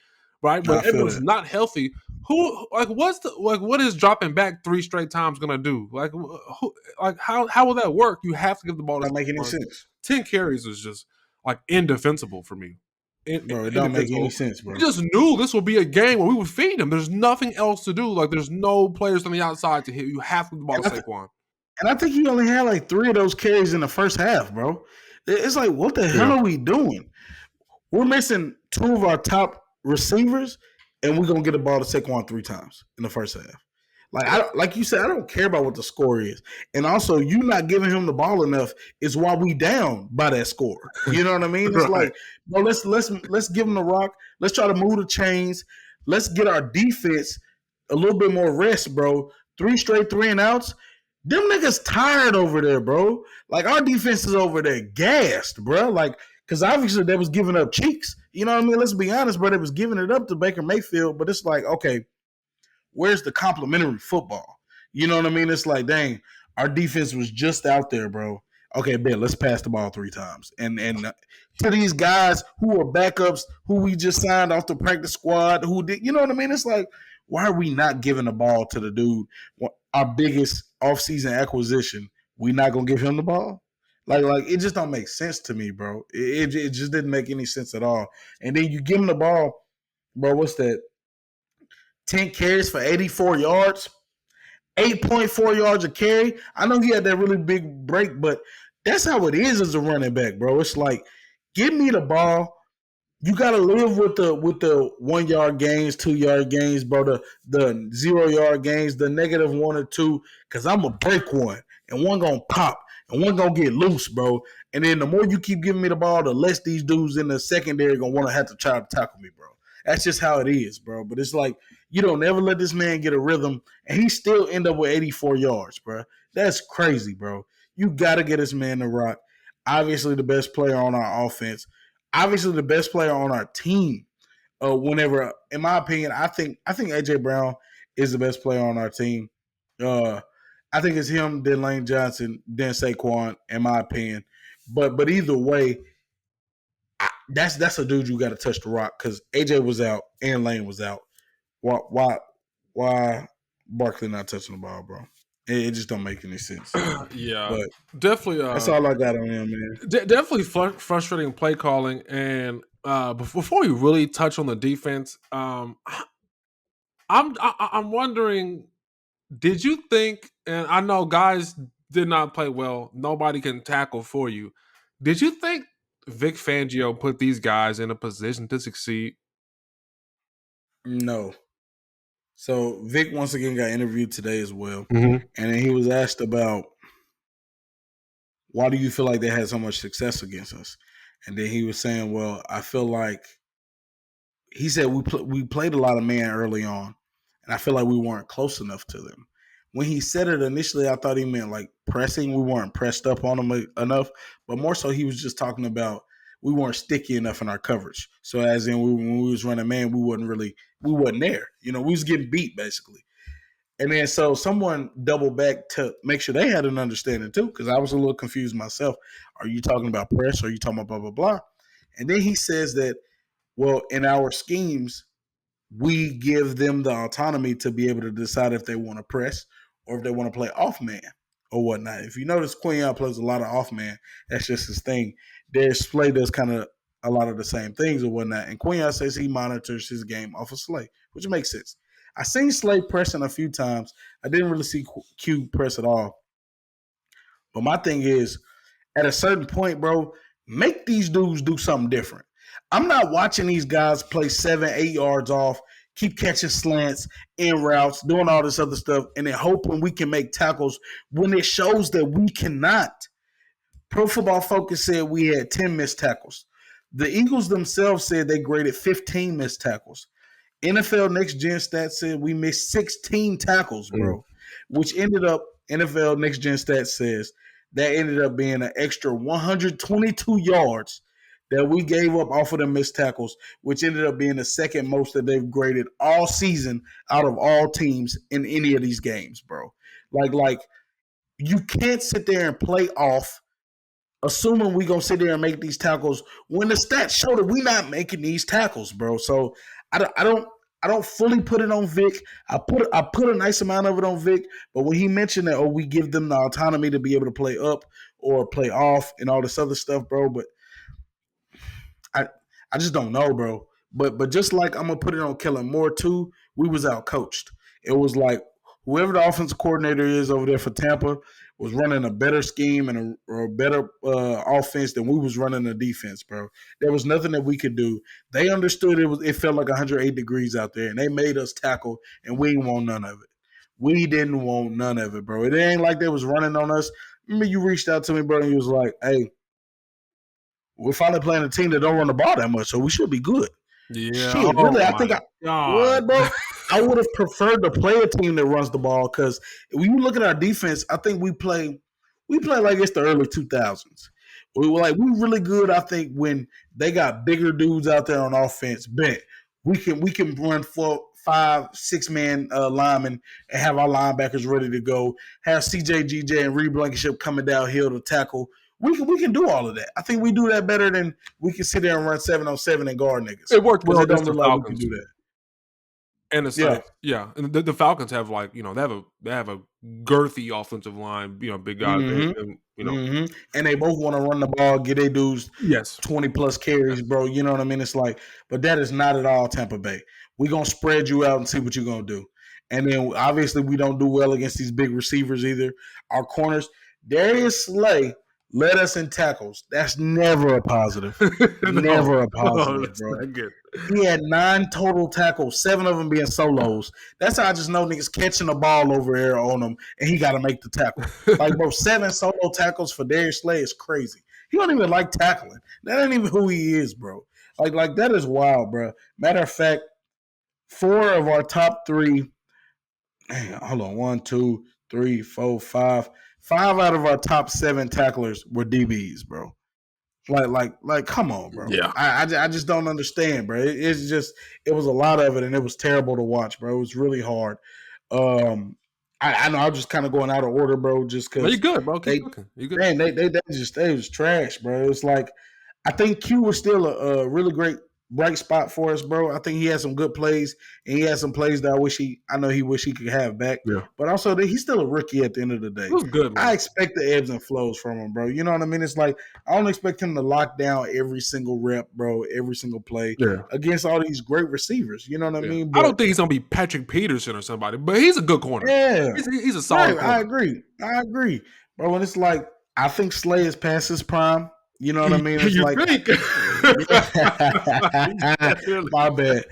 right? When I feel everyone's that. not healthy, what is dropping back three straight times gonna do? How will that work? You have to give the ball to Not making any someone. sense. 10 carries is just like indefensible for me. Bro, it don't make any Indefensible. sense, We bro. just knew this would be a game where we would feed him. There's nothing else to do. Like there's no players on the outside to hit. You have to give the ball And to I, Saquon. And I think he only had like 3 of those carries in the first half, bro. It's like, what the hell Yeah. are we doing? We're missing 2 of our top receivers, and we're gonna get the ball to Saquon 3 times in the first half. Like you said, I don't care about what the score is, and also you not giving him the ball enough is why we down by that score. You know what I mean? It's Right. like, bro, let's give him the rock. Let's try to move the chains. Let's get our defense a little bit more rest, bro. 3 straight 3-and-outs. Them niggas tired over there, bro. Like our defense is over there gassed, bro. Like, because obviously they was giving up cheeks. You know what I mean? Let's be honest, bro. They was giving it up to Baker Mayfield, but it's like, okay, where's the complimentary football? You know what I mean? It's like, dang, our defense was just out there, bro. Okay, bet, let's pass the ball 3 times. And to these guys who are backups, who we just signed off the practice squad, who did, you know what I mean? It's like, why are we not giving the ball to the dude, our biggest offseason acquisition? We not gonna give him the ball? Like it just don't make sense to me, bro. It just didn't make any sense at all. And then you give him the ball, bro. What's that? 10 carries for 84 yards, 8.4 yards a carry. I know he had that really big break, but that's how it is as a running back, bro. It's like, give me the ball. You gotta live with the 1 yard gains, 2 yard gains, bro. The 0 yard gains, the -1 or 2, because I'm gonna break one and one gonna pop and one gonna get loose, bro. And then the more you keep giving me the ball, the less these dudes in the secondary gonna want to have to try to tackle me, bro. That's just how it is, bro. But it's like you don't never let this man get a rhythm, and he still end up with 84 yards, bro. That's crazy, bro. You gotta get this man the rock. Obviously, the best player on our offense. Obviously, the best player on our team. Whenever, in my opinion, I think AJ Brown is the best player on our team. Uh, I think it's him, then Lane Johnson, then Saquon, in my opinion. But either way, that's a dude you got to touch the rock because AJ was out and Lane was out. Why Barkley not touching the ball, bro? It just don't make any sense. Yeah. But Definitely. that's all I got on him, man. Definitely frustrating play calling. And before we really touch on the defense, I'm wondering, did you think? And I know guys did not play well. Nobody can tackle for you. Did you think Vic Fangio put these guys in a position to succeed? No. So Vic once again got interviewed today as well, Mhm. and then he was asked about why do you feel like they had so much success against us, and then he was saying, well, I feel like he said we played a lot of man early on, and I feel like we weren't close enough to them. When he said it initially, I thought he meant like pressing. We weren't pressed up on them enough, but more so he was just talking about we weren't sticky enough in our coverage. So as in when we was running man, we wasn't there. You know, we was getting beat basically. And then so someone doubled back to make sure they had an understanding too, because I was a little confused myself. Are you talking about press? Are you talking about blah blah blah? And then he says that, well, in our schemes, we give them the autonomy to be able to decide if they want to press or if they want to play off man or whatnot. If you notice, Quinion plays a lot of off man. That's just his thing. Darius Slay does kind of a lot of the same things or whatnot. And Quinion says he monitors his game off of Slay, which makes sense. I seen Slay pressing a few times. I didn't really see Q press at all. But my thing is, at a certain point, bro, make these dudes do something different. I'm not watching these guys play 7, 8 yards off, keep catching slants, in routes, doing all this other stuff, and then hoping we can make tackles when it shows that we cannot. Pro Football Focus said we had 10 missed tackles. The Eagles themselves said they graded 15 missed tackles. NFL Next Gen Stats said we missed 16 tackles, bro, which ended up, NFL Next Gen Stats says that ended up being an extra 122 yards that we gave up off of the missed tackles, which ended up being the second most that they've graded all season out of all teams in any of these games, bro. Like you can't sit there and play off assuming we gonna sit there and make these tackles when the stats show that we not making these tackles, bro. So I don't fully put it on Vic. I put a nice amount of it on Vic, but when he mentioned that, oh, we give them the autonomy to be able to play up or play off and all this other stuff, bro. But I I just don't know, bro. But just like I'm gonna put it on Kellen Moore too, we was out coached. It was like whoever the offensive coordinator is over there for Tampa was running a better scheme and a better offense than we was running a defense, bro. There was nothing that we could do. They understood it felt like 108 degrees out there, and they made us tackle, and we didn't want none of it. We didn't want none of it, bro. It ain't like they was running on us. Remember, you reached out to me, bro, and you was like, "Hey, we're finally playing a team that don't run the ball that much, so we should be good." Yeah. Shit, Oh really, I my think I god. would, bro. I would have preferred to play a team that runs the ball because when you look at our defense, I think we play like it's the early 2000s. We were like we really good. I think when they got bigger dudes out there on offense, bet we can run 4, 5, 6 man linemen and have our linebackers ready to go. Have CJ, GJ, and Reed Blankenship coming downhill to tackle. We can do all of that. I think we do that better than we can sit there and run 7 on 7 and guard niggas It worked because well it don't against the look like we can Falcons do that. and the Yeah. Saints. Yeah, and the Falcons have like they have a girthy offensive line. Big guys. Mm-hmm. And, Mm-hmm. And they both want to run the ball, get their dudes yes, 20 plus carries, yes. bro. You know what I mean? It's like, but that is not at all Tampa Bay. We're gonna spread you out and see what you're gonna do. And then obviously we don't do well against these big receivers either. Our corners, Darius Slay led us in tackles. That's never a positive. No, Never a no, positive, that's bro. not good. He had 9 total tackles, 7 of them being solos. That's how I just know niggas catching the ball over there on him, and he got to make the tackle. Like, bro, 7 solo tackles for Darius Slay is crazy. He don't even like tackling. That ain't even who he is, bro. Like that is wild, bro. Matter of fact, 4 of our top 3. Hold on, 1, 2, 3, 4, 5. 5 out of our top 7 tacklers were DBs, bro. Like, come on, bro. Yeah, I just don't understand, bro. It's just it was a lot of it, and it was terrible to watch, bro. It was really hard. Um, I know I'm just kind of going out of order, bro, just no, you're because good, bro. Keep they, cooking. You good? man, they was trash, bro. It's like I think Q was still a really great bright spot for us, bro. I think he had some good plays, and he had some plays that I know he wish he could have back. Yeah, But also, that he's still a rookie at the end of the day. it was good, I man. expect the ebbs and flows from him, bro. You know what I mean? It's like I don't expect him to lock down every single rep, bro, every single play Yeah, against all these great receivers. You know what I yeah. mean? I But don't think he's gonna be Patrick Peterson or somebody, but he's a good corner. yeah, He's a solid right. I corner. agree. Bro. And it's like I think Slay is past his prime. You know what I mean? It's You like think? my bad.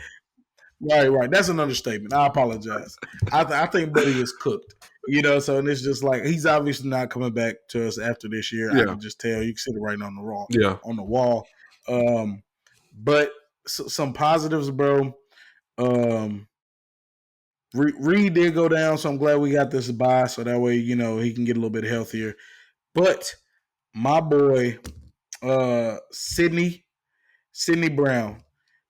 Right. That's an understatement. I apologize. I think Buddy is cooked. You know, so and it's just like he's obviously not coming back to us after this year. I Yeah, can just tell. You can see it writing on the yeah. on the wall. But some positives, bro. Um, Reed did go down, so I'm glad we got this bye, so that way he can get a little bit healthier. But my boy, Sidney Brown.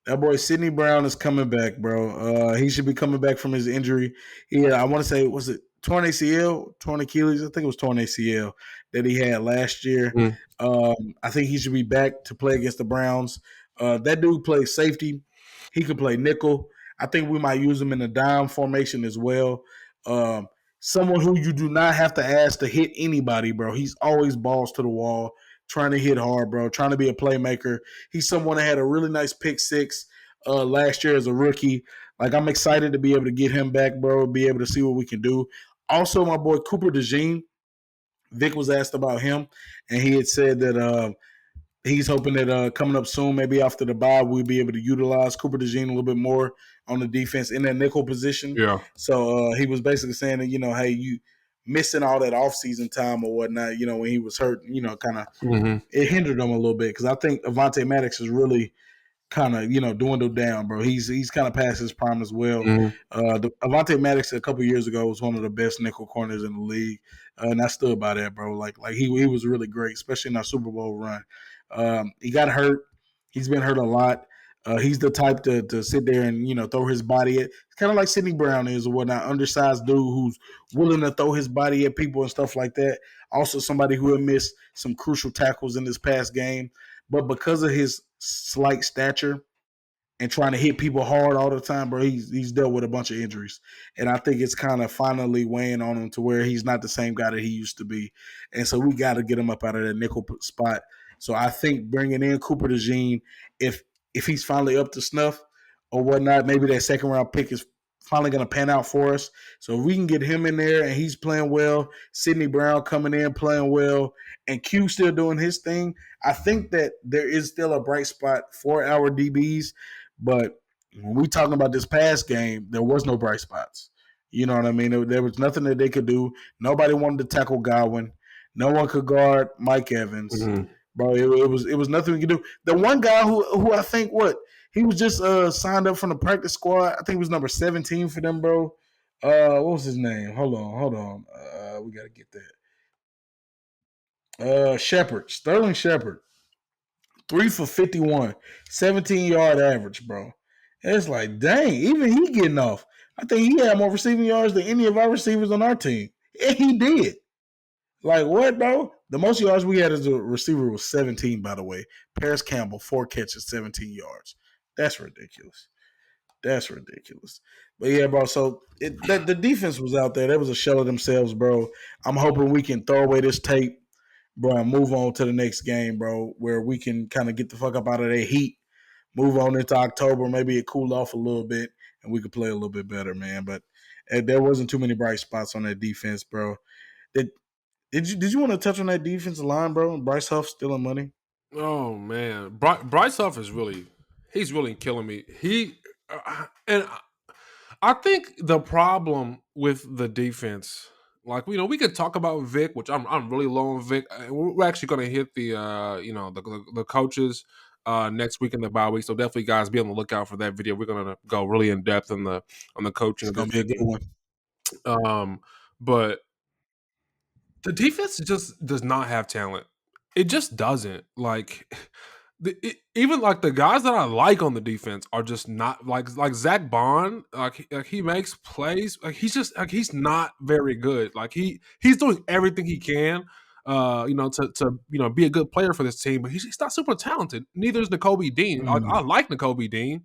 That boy Sidney Brown is coming back, bro. He should be coming back from his injury. Yeah, I want to say, was it torn ACL, torn Achilles? I think it was torn ACL that he had last year. Mm, I think he should be back to play against the Browns. That dude plays safety. He could play nickel. I think we might use him in the dime formation as well. Um, Someone who you do not have to ask to hit anybody, bro. He's always balls to the wall, trying to hit hard, bro, trying to be a playmaker. He's someone that had a really nice pick six last year as a rookie. Like, I'm excited to be able to get him back, bro, be able to see what we can do. Also, my boy Cooper DeJean, Vic was asked about him, and he had said that he's hoping that coming up soon, maybe after the bye, we'll be able to utilize Cooper DeJean a little bit more on the defense in that nickel position. yeah. So he was basically saying that, hey, you missing all that offseason time or whatnot, when he was hurt, kind of Hmm. it hindered him a little bit because I think Avonte Maddox is really kind of dwindled down, bro. He's kind of past his prime as well. Hmm. Avonte Maddox a couple years ago was one of the best nickel corners in the league, and I stood by that, bro. Like he was really great, especially in our Super Bowl run. He got hurt. He's been hurt a lot. He's the type to sit there and throw his body at. It's kind of like Sidney Brown is or whatnot, undersized dude who's willing to throw his body at people and stuff like that. Also, somebody who had missed some crucial tackles in this past game, but because of his slight stature and trying to hit people hard all the time, bro, he's dealt with a bunch of injuries, and I think it's kind of finally weighing on him to where he's not the same guy that he used to be, and so we got to get him up out of that nickel spot. So I think bringing in Cooper DeJean, if if he's finally up to snuff or whatnot, maybe that second round pick is finally going to pan out for us. So if we can get him in there and he's playing well, Sidney Brown coming in playing well, and Q still doing his thing, I think that there is still a bright spot for our DBs. But when we talking about this past game, there was no bright spots. You know what I mean? There was nothing that they could do. Nobody wanted to tackle Godwin. No one could guard Mike Evans. Hmm. Bro, it was nothing we could do. The one guy who I think he was just signed up from the practice squad. I think he was number 17 for them, bro. What was his name? Hold on. We gotta get that. Shepard, Sterling Shepard, 3 for 51, 17-yard average, bro. And it's like, dang, even he getting off. I think he had more receiving yards than any of our receivers on our team. And he did. Like, what, bro? The most yards we had as a receiver was 17, by the way. Paris Campbell, 4 catches, 17 yards. That's ridiculous. That's ridiculous. But yeah, bro. So the defense was out there. They was a shell of themselves, bro. I'm hoping we can throw away this tape, bro, and move on to the next game, bro, where we can kind of get the fuck up out of that heat. Move on into October, maybe it cool off a little bit, and we could play a little bit better, man. But there wasn't too many bright spots on that defense, bro. Did did you want to touch on that defensive line, bro? Bryce Huff stealing money. Oh man, Bryce Huff is he's really killing me. And I think the problem with the defense, like we could talk about Vic, which I'm really low on Vic. We're actually going to hit the the coaches next week in the bye week. So definitely, guys, be on the lookout for that video. We're going to go really in depth on the coaching It's of this gonna be a good team. one. But the defense just does not have talent. It just doesn't. Like even like the guys that I like on the defense are just not like Zach Bond. Like he makes plays. Like he's just like he's not very good. Like he's doing everything he can. To be a good player for this team, but he's not super talented. Neither is N'Kobe Dean. I Mm-hmm. like N'Kobe Dean,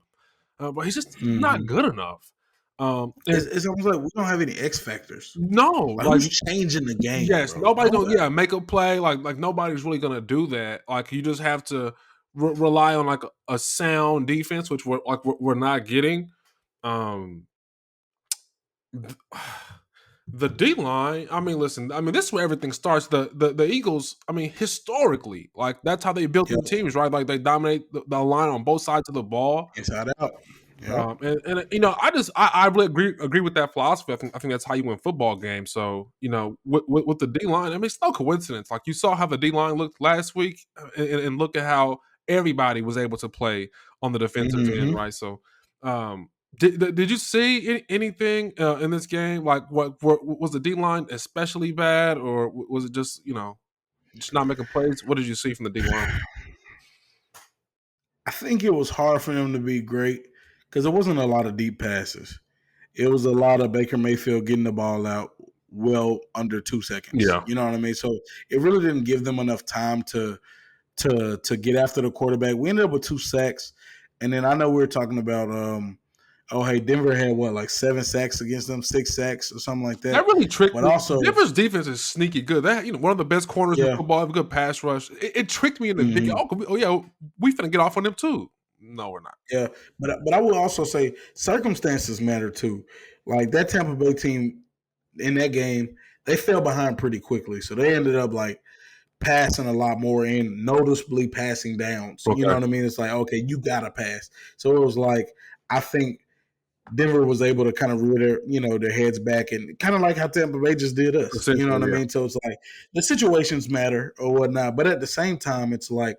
but he's not Mm-hmm. good enough. And It's almost like we don't have any X factors. no, Like, like who's changing the game, yes, bro? nobody's gonna Nobody. make a play. Like nobody's really gonna do that. Like you just have to rely on like a sound defense, which we're not getting. Um, the D line. I mean, listen. I mean, this is where everything starts. The Eagles. I mean, historically, like that's how they built Yep. their teams, right? Like they dominate the line on both sides of the ball. Inside out. Yep. And I really agree with that philosophy. I think that's how you win football games. So with the D line, I mean it's no coincidence. Like you saw how the D line looked last week, and look at how everybody was able to play on the defensive end, Mm-hmm. right? So Did you see anything in this game? Like, what was the D line especially bad, or was it just just not making plays? What did you see from the D line? I think it was hard for them to be great because there wasn't a lot of deep passes. It was a lot of Baker Mayfield getting the ball out well under 2 seconds. Yeah, You know what I mean? So it really didn't give them enough time to get after the quarterback. We ended up with 2 sacks, and then I know we were talking about oh hey, Denver had what, like 7 sacks against them, 6 sacks or something like that that. really tricked But me. also, Denver's defense is sneaky good. That one of the best corners in yeah, football, have a good pass rush. It tricked me into thinking, hmm oh yeah, we finna get off on them too. No, we're not. yeah. But I will also say circumstances matter too. Like that Tampa Bay team in that game, they fell behind pretty quickly, so they ended up like passing a lot more and noticeably passing downs. You know Okay, what I mean? It's like, okay, you gotta pass. So it was like, I think Denver was able to kind of rear their heads back and kind of like how Tampa Bay just did us. You know what I essentially, yeah. mean? So it's like the situations matter or whatnot, but at the same time, it's like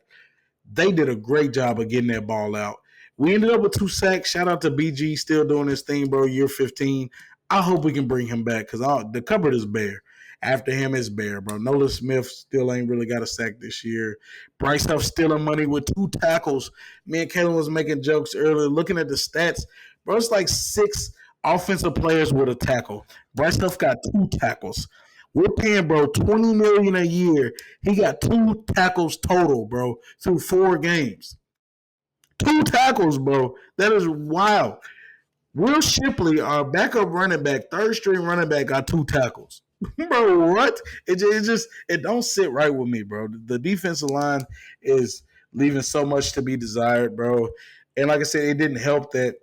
they did a great job of getting that ball out. We ended up with 2 sacks. Shout out to BG, still doing his thing, bro. Year 15. I hope we can bring him back because the cupboard is bare. After him is bare, bro. Nolan Smith still ain't really got a sack this year. Bryce Huff stealing money with 2 tackles. Me and Kalen was making jokes earlier, looking at the stats. Bro, it's like 6 offensive players with a tackle. Bryce Huff got 2 tackles. We're paying bro $20 million a year. He got 2 tackles total, bro, through 4 games. 2 tackles, bro. That is wild. Will Shipley, our backup running back, third string running back, got 2 tackles. Bro, what? It don't sit right with me, bro. The defensive line is leaving so much to be desired, bro. And like I said, it didn't help that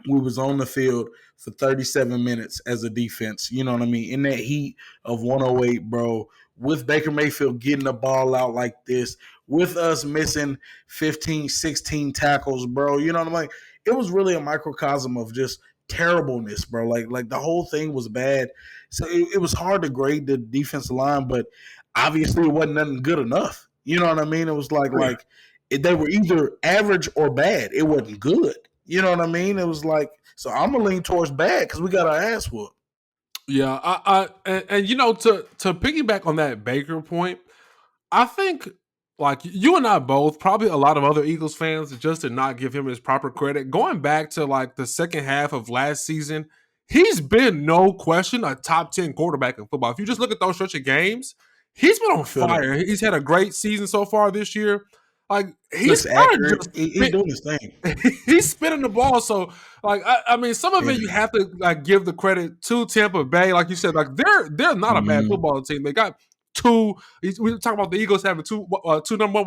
we was on the field for 37 minutes as a defense. You know what I mean? In that heat of 108, bro, with Baker Mayfield getting the ball out like this, with us missing 15, 16 tackles, bro. You know what I mean? It was really a microcosm of just terribleness, bro. Like the whole thing was bad. So it was hard to grade the defensive line, but obviously it wasn't nothing good enough. You know what I mean? It was they were either average or bad. It wasn't good. You know what I mean? It was like, so I'm gonna lean towards bad because we got our ass whooped. Yeah, and to piggyback on that Baker point, I think like you and I both, probably a lot of other Eagles fans, just did not give him his proper credit. Going back to like the second half of last season, he's been no question a top 10 quarterback in football. If you just look at those stretch of games, he's been on I feel that. fire. He's had a great season so far this year. Like he's Looks kind of accurate. just He doing his thing. he's spinning the ball. So, like, I mean, some of it you Yeah. have to like give the credit to Tampa Bay. Like you said, like they're not a bad Mm-hmm. football team. They got two. We talk about the Eagles having two number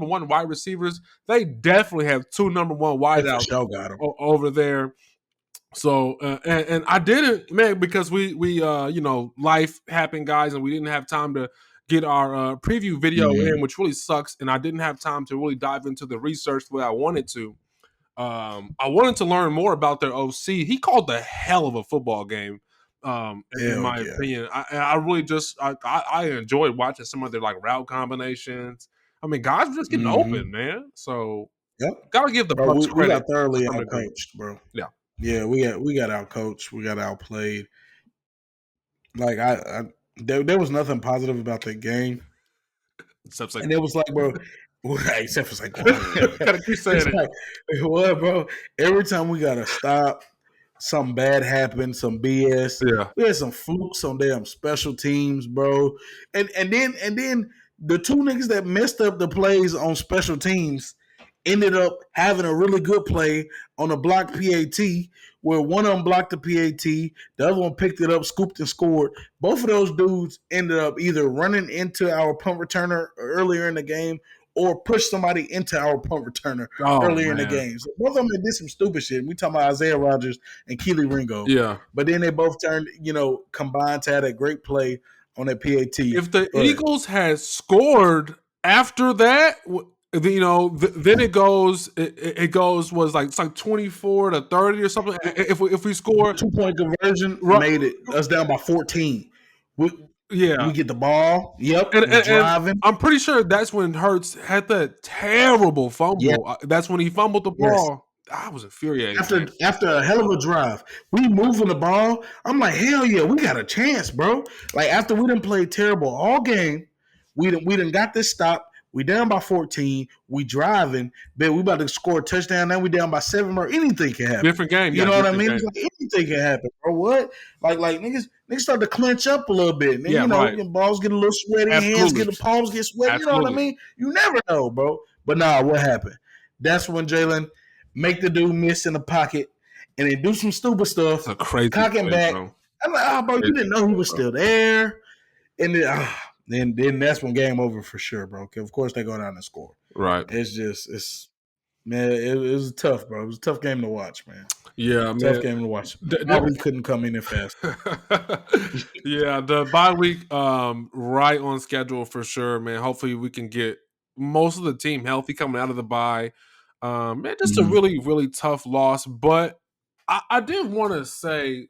one wide receivers. They definitely have two number one They for wideouts sure got him. over there. So and I didn't, man, because we life happened, guys, and we didn't have time to get our preview video Mm-hmm. in, which really sucks. And I didn't have time to really dive into the research the way I wanted to. I wanted to learn more about their OC. He called a hell of a football game. In Hell my yeah. opinion, I really just I enjoyed watching some of their like route combinations. I mean, guys were just getting Mm-hmm. open, man. So Yep. gotta give the Bro, Bucks we got credit to thoroughly some degree. outcoached, bro. Yeah, Yeah, we got outcoached. We got outplayed. Like there was nothing positive about that game. except like And it was like, bro, except for Saquon. gotta keep It's saying it. like, what, bro? Every time we got to stop, something bad happened, some BS. Yeah. We had some flukes on damn special teams, bro. And then the two niggas that messed up the plays on special teams ended up having a really good play on a blocked PAT where one of them blocked the PAT, the other one picked it up, scooped and scored. Both of those dudes ended up either running into our punt returner earlier in the game or pushed somebody into our punt returner Oh earlier in the man. game. So both of them did some stupid shit. We talking about Isaiah Rogers and Keely Ringo. Yeah. But then they both turned, combined to have a great play on that PAT. If the Go ahead. Eagles had scored after that, then it goes was like it's like 24-30 or something. If we score, 2 point conversion ru- made it us down by 14. We yeah, we get the ball. Yep, and, we and and driving. I'm pretty sure that's when Hurts had that terrible Yeah, fumble. That's when he fumbled the yes. ball. I was infuriated, man. After a hell of a drive, we moving the ball. I'm like, hell yeah, we got a chance, bro. Like after we done played terrible all game, we done got this stop. We down by 14. We driving, but we about to score a touchdown. Now we down by 7, or anything can happen. Different game, You yeah, know what I different mean? It's game. like anything can happen, bro. What? Like niggas start to clench up a little bit. And then, Yeah, right. balls get a little sweaty, hands Absolutely. get the palms get sweaty. You know what I Absolutely. mean? You never know, bro. But nah, what happened? That's when Jalen make the dude miss in the pocket, and then do some stupid It's stuff, a crazy cocking play, back. bro. I'm like, oh, bro, you Crazy didn't know he play, was bro. still there. And then that's when game over for sure, bro. Of course they go down and score. Right. It's man, it was tough, bro. It was a tough game to watch, man. Yeah, Tough man. game to watch. That Probably couldn't come in fast. yeah, the bye week, right on schedule for sure, man. Hopefully, we can get most of the team healthy coming out of the bye. Man, just a Mm-hmm. really, really tough loss. But I did want to say,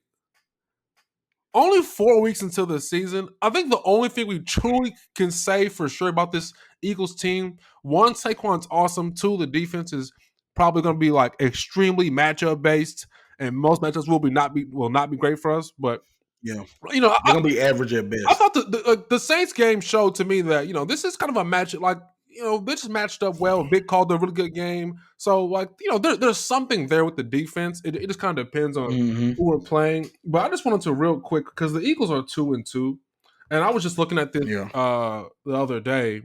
only 4 weeks until the season. I think the only thing we truly can say for sure about this Eagles team, one, Saquon's awesome. Two, the defense is probably going to be like extremely matchup based, and most matchups will not be great for us. But Yeah, you know, they're gonna be average at I best. thought the Saints game showed to me that this is kind of a match like they just matched up well. Big called a really good game, so like there's something there with the defense. It just kind of depends on Mm-hmm. who we're playing. But I just wanted to real quick because the Eagles are 2-2, and I was just looking at this Yeah. the other day.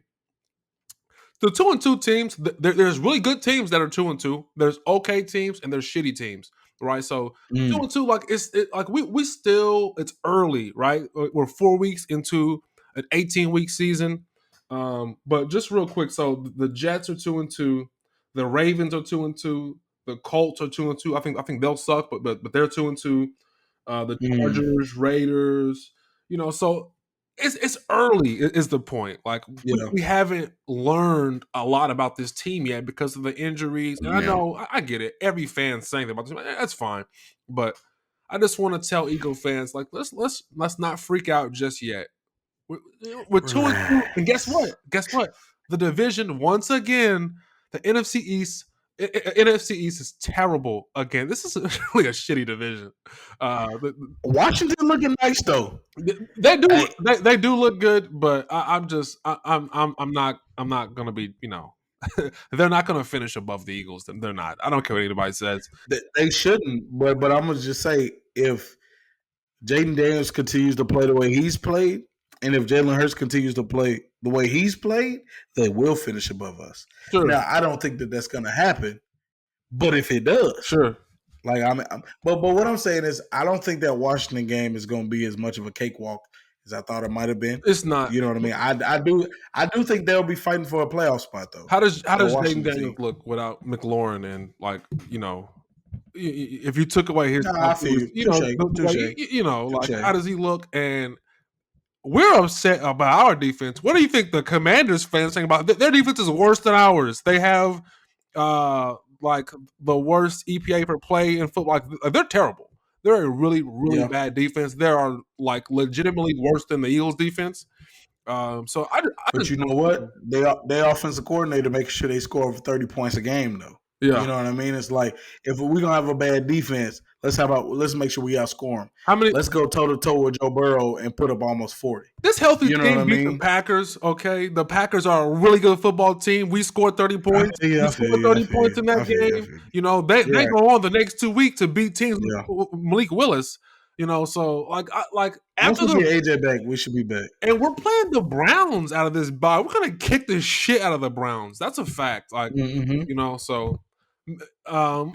The 2-2 teams, there's really good teams that are 2-2. There's okay teams and there's shitty teams, right? So two Mm. and two, like like we still it's early, right? We're 4 weeks into an 18-week season. But just real quick, so the Jets are 2-2, the Ravens are 2-2, the Colts are 2-2. I think they'll suck, but they're 2-2. The Mm. Chargers, Raiders, so it's early is the point. Like Yeah. we haven't learned a lot about this team yet because of the injuries. And I Yeah. know I get it. Every fan saying that about this, that's fine. But I just want to tell Eagle fans like let's not freak out just yet. We're 2-2, and guess Relax. what? Guess what? The division once again, the NFC East. NFC East is terrible again. This is really a shitty division. The, Washington looking nice though. they do Hey, they do look good, but I'm just I'm not gonna be they're not gonna finish above the Eagles. They're not. I don't care what anybody says. they shouldn't, but I'm gonna just say if Jaden Daniels continues to play the way he's played, and if Jalen Hurts continues to play the way he's played, they will finish above us. Sure, Now, I don't think that that's going to happen, but if it does, sure. like but what I'm saying is, I don't think that Washington game is going to be as much of a cakewalk as I thought it might have been. It's not. You know what I mean? I do think they'll be fighting for a playoff spot though. How That does Jaden Washington Daniels team. look without McLaurin and like if you took away his Nah, top I feel you. Touche, touche, like touche. how does he look? And we're upset about our defense. What do you think the Commanders fans think about their defense is worse than ours? They have like the worst EPA per play in football. Like, they're terrible. They're a really, really Yeah. bad defense. They are like legitimately worse than the Eagles defense. So I But just you know what? They offensive coordinator making sure they score over 30 points a game though. yeah. You know what I mean? It's like if we're gonna have a bad defense, let's make sure we outscore them. How many Let's go toe to toe with Joe Burrow and put up almost 40. This healthy You know what team I beat the mean? Packers, okay? The Packers are a really good football team. We scored 30 I points. feel you, We I feel scored you, I 30 feel points you, in that I feel you, I game. feel you. They Yeah, go on the next 2 weeks to beat teams yeah. with Malik Willis, so like Once after we the get AJ back, we should be back. and we're playing the Browns out of this bye. We're gonna kick the shit out of the Browns. That's a fact. Like, Mm-hmm. so um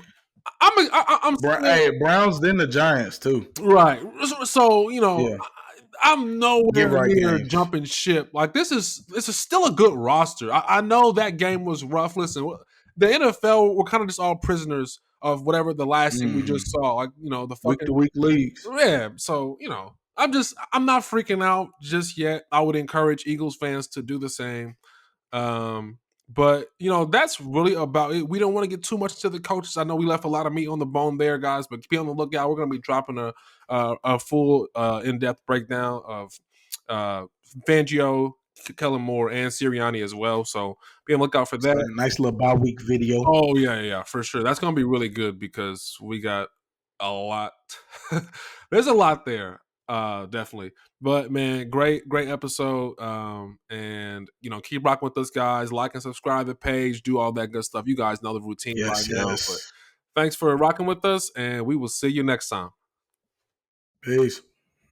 I'm still Hey, Browns then the Giants too. right. So, Yeah, I'm get nowhere right near games. jumping ship. Like this is still a good roster. I know that game was rough. Listen, the NFL we're kind of just all prisoners of whatever the last thing we just Mm-hmm. saw. Like the Week fucking to week leagues. yeah. So I'm not freaking out just yet. I would encourage Eagles fans to do the same. But that's really about it. We don't want to get too much into the coaches. I know we left a lot of meat on the bone there, guys. But be on the lookout. We're going to be dropping a full in depth breakdown of Fangio Kellen Moore and Sirianni as well. So be on the lookout for that. Nice little bye week video. Oh yeah, for sure. That's gonna be really good because we got a lot. There's a lot there, definitely. But man, great episode. And keep rocking with us, guys. Like and subscribe the page. Do all that good stuff. You guys know the routine by Yes, now. But yes. thanks for rocking with us, and we will see you next time. Peace.